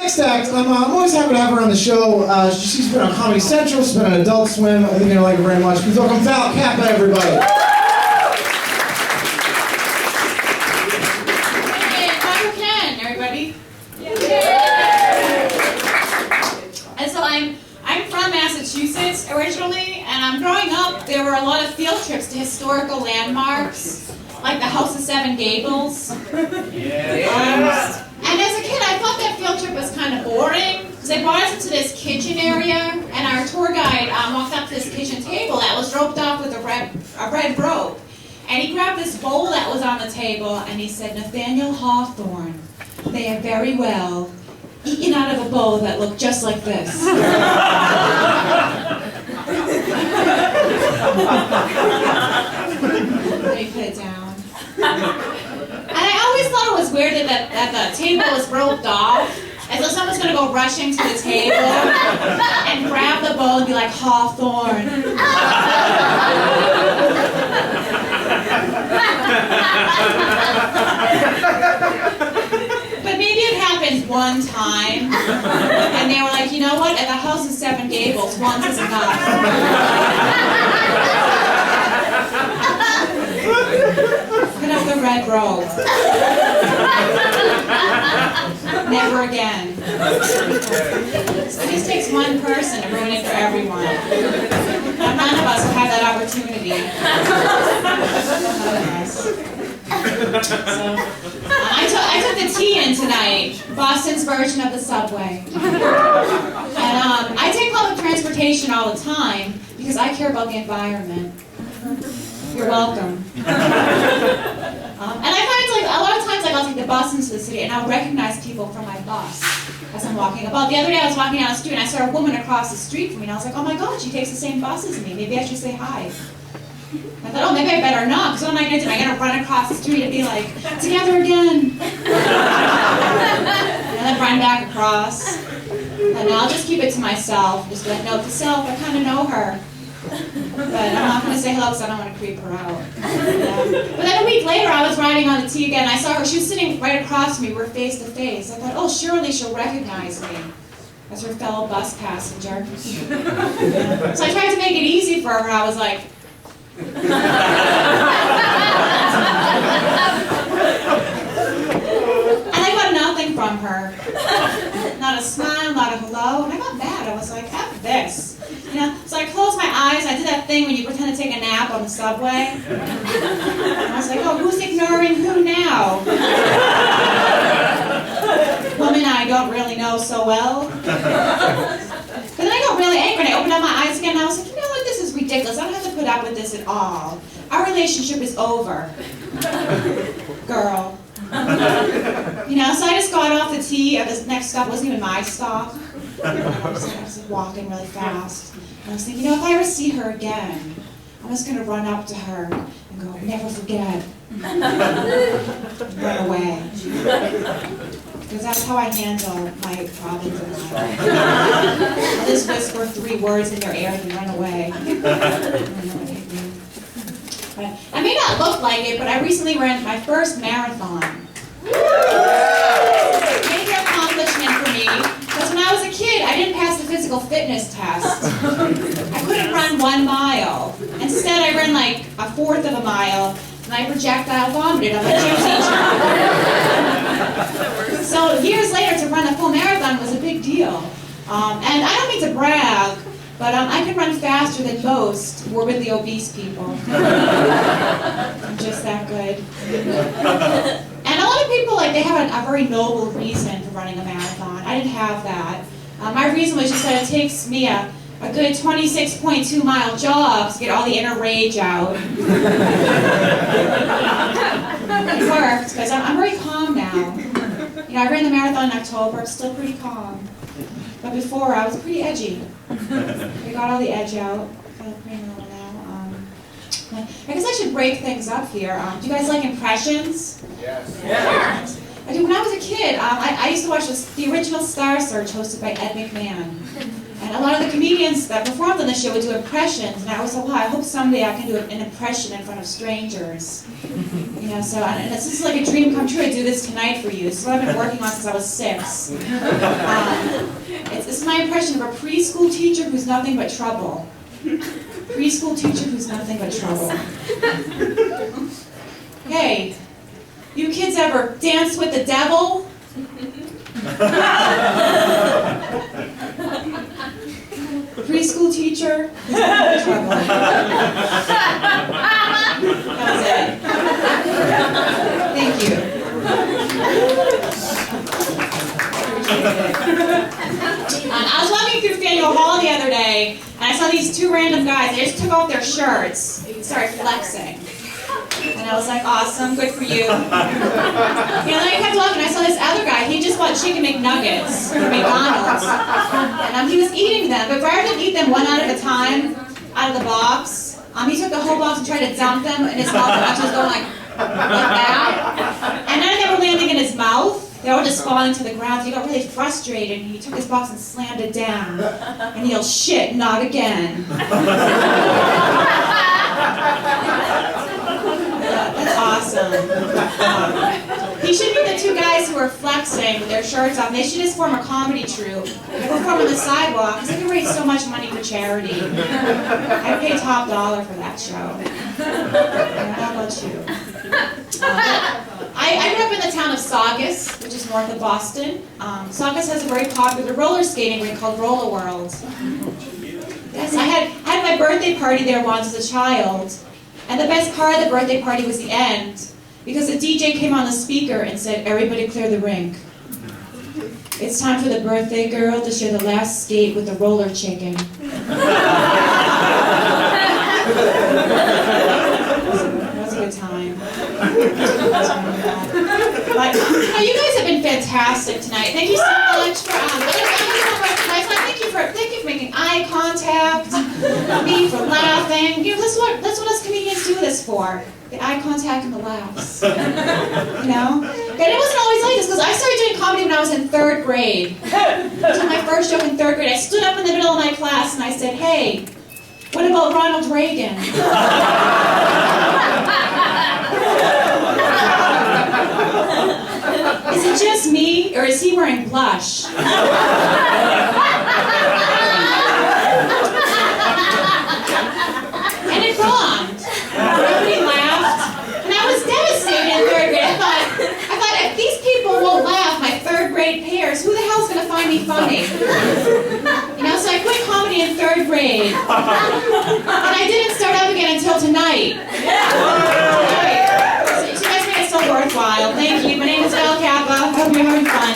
Next act, I'm always happy to have her on the show. She's been on Comedy Central, she's been on Adult Swim. I think you're going to like her very much. Please welcome Val Kappa, everybody. Hey, clap again, everybody. Yay. And so I'm from Massachusetts originally, and growing up, there were a lot of field trips to historical landmarks, like the House of Seven Gables. And as a kid, I thought that field trip was kind of boring, because they brought us into this kitchen area, and our tour guide walked up to this kitchen table that was roped off with a red rope. And he grabbed this bowl that was on the table, and he said, "Nathaniel Hawthorne, they are very well eaten out of a bowl that looked just like this." Let me put it down. And I always thought it was weird that the table was roped off, as though someone's going to go rushing to the table and grab the bowl and be like, "Hawthorne." But maybe it happened one time, and they were like, "You know what, at the House of Seven Gables, once is enough." Put up the red robe. Never again. So it just takes one person to ruin it for everyone. Now, none of us will have that opportunity. None of us. So, I took the T in tonight, Boston's version of the subway. And I take public transportation all the time because I care about the environment. You're welcome. And I find like a lot of times I'll take the bus into the city and I'll recognize people from my bus as I'm walking about. The other day I was walking down the street and I saw a woman across the street from me and I was like, "Oh my God, she takes the same bus as me. Maybe I should say hi." I thought, "Oh, maybe I better not, because what am I going to do? Am I going to run across the street and be like, 'Together again'?" And then run back across. And I'll just keep it to myself. Just be like, "Note to self, I kind of know her. But I'm not going to say hello because I don't want to creep her out." Yeah. But then a week later, I was riding on the T again. I saw her. She was sitting right across from me. We're face to face. I thought, "Oh, surely she'll recognize me as her fellow bus passenger." Yeah. So I tried to make it easy for her. I was like, and I got nothing from her. Not a smile, not a hello. And I got mad. I was like, "F this." You know, so I closed my eyes. I did that thing when you pretend to take a nap on the subway. And I was like, "Oh, who's ignoring who now?" Woman I don't really know so well. But then I got really angry and I opened up my eyes again and I was like, "You know what, this is ridiculous. I don't have to put up with this at all. Our relationship is over. Girl." You know, so I just got off the T. This next stop wasn't even my stop. I was walking really fast. And I was thinking, you know, if I ever see her again, I'm just going to run up to her and go, "Never forget." And run away. Because that's how I handle my problems in life. I'll just whisper 3 words in their ear and run away. But I may not look like it, but I recently ran my first marathon. Major accomplishment for me, because when I was a kid, I didn't pass the physical fitness test. I couldn't run 1 mile. Instead, I ran like 1/4 of a mile, and I projectile vomited on my gym teacher. So years later, to run a full marathon was a big deal. And I don't mean to brag, but I can run faster than most morbidly obese people. I'm just that good. And a lot of people, like, they have a very noble reason for running a marathon. I didn't have that. My reason was just that it takes me a good 26.2-mile jog to get all the inner rage out. It worked, because I'm very calm now. You know, I ran the marathon in October. I'm still pretty calm. But before, I was pretty edgy. We got all the edge out. Pretty normal now. I guess I should break things up here. Do you guys like impressions? Yes. Yeah. I do. When I was a kid, I used to watch the original Star Search hosted by Ed McMahon. And a lot of the comedians that performed on the show would do impressions, and I always thought, wow, I hope someday I can do an impression in front of strangers. You know, so and this is like a dream come true. I do this tonight for you. This is what I've been working on since I was 6. It's my impression of a preschool teacher who's nothing but trouble. Preschool teacher who's nothing but trouble. Hey, you kids ever dance with the devil? Preschool teacher who's nothing but trouble. That was it. Thank you. I was walking through Faneuil Hall the other day, and I saw these 2 random guys. They just took off their shirts and started flexing. And I was like, awesome, good for you. And then I kept walking, and I saw this other guy. He just bought chicken McNuggets from McDonald's. And he was eating them, but rather than eat them one at a time out of the box, he took the whole box and tried to dump them in his mouth, and I was going like that. And none of them were landing in his mouth. They were all just falling to the ground. So he got really frustrated, and he took his box and slammed it down. And he yelled, "Shit, not again." That's awesome. He should be the 2 guys who are flexing with their shirts off. They should just form a comedy troupe. They perform on the sidewalk, because they can raise so much money for charity. I'd pay top dollar for that show. How about you? I grew up in the town of Saugus, which is north of Boston. Saugus has a very popular roller skating rink called Roller World. Yes, I had my birthday party there once as a child. And the best part of the birthday party was the end, because the DJ came on the speaker and said, "Everybody clear the rink. It's time for the birthday girl to share the last skate with the roller chicken." That was a good time. But, you guys have been fantastic tonight. Thank you so much for thank you for making eye contact, me for laughing. You know, that's what us comedians do this for. The eye contact and the laughs. You know? And it wasn't always like this, because I started doing comedy when I was in 3rd grade. I did my first joke in 3rd grade. I stood up in the middle of my class and I said, "Hey, what about Ronald Reagan?" Is it just me, or is he wearing blush? And it bombed. Everybody laughed. And I was devastated in 3rd grade. I thought, if these people won't laugh, my 3rd grade peers, who the hell's going to find me funny? You know, so I quit comedy in 3rd grade. And I didn't start up again until tonight. So you guys made it so worthwhile. Thank you. My name is Val Kappa. I hope you're having fun.